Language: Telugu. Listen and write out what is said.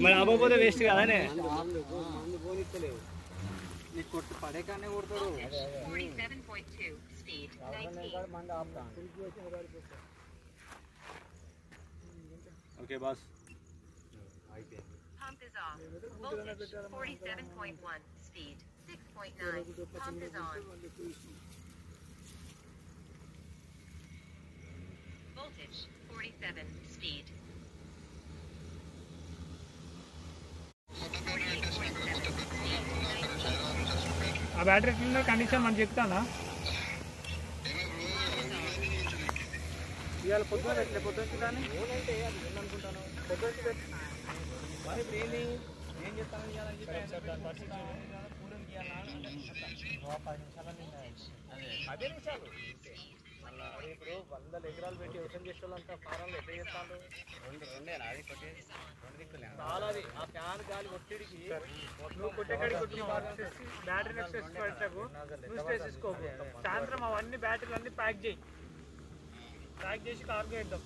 మరి అవ్వకపోతే వేస్ట్ కదానే నీకు కొట్టు పడే కానీ కొడతాడు. Okay boss Pump is off. Voltage 47.1. Speed 6.9. Pump is on. Voltage 47. Speed. ఆ బ్యాటరీ ఎట్లున్న కండిషన్ మనం చెప్తానా ఇవాళ పొద్దున పెట్టలే పొద్దున కానీ అనుకుంటాను పొద్దున మరి ఇప్పుడు ఏంటి ఏం చేస్తాను ఇవ్వాలని చెప్పి 10 నిమిషాలు ఇప్పుడు 100 ఎకరాలు పెట్టి వ్యవసాయం చేసే వాళ్ళంతా ఫారాలు ఎట్లా చేస్తాను చాలా అది ఆ ఫ్యాన్ గాలి ఒత్తిడికి నువ్వు కొట్టేకాడికి కొట్టి బ్యాటరీ నెక్స్ట్ పెట్టకు నువ్వు స్ట్రెస్ తీసుకోకు సాయంత్రం అవన్నీ బ్యాటరీలు అన్నీ ప్యాక్ చేసి కార్గో వేద్దాం.